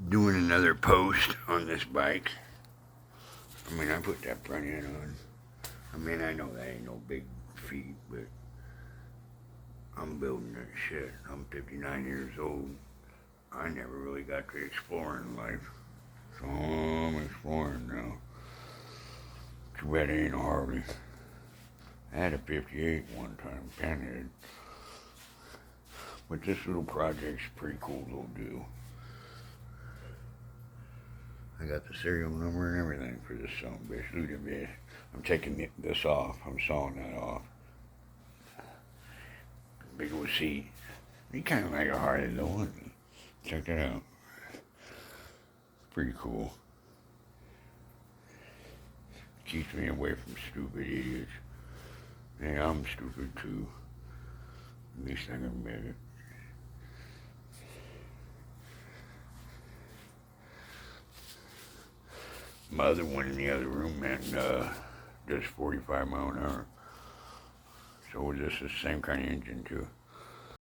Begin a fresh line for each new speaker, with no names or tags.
Doing another post on this bike. I mean, I put that front end on. I mean, I know that ain't no big feat, but I'm building that shit. I'm 59 years old. I never really got to explore in life. So I'm exploring now. Too bad it ain't a Harley. I had a 58 one time, Panhead. But this little project's pretty cool to do. I got the serial number and everything for this son of a bitch. Look at this. I'm taking this off. I'm sawing that off. Big old seat. He kind of like a Harley though, isn't he? Check that out. Pretty cool. Keeps me away from stupid idiots. Yeah, I'm stupid too. At least I can admit it. My other one in the other room, man, does 45 mile an hour. So this is the same kind of engine too.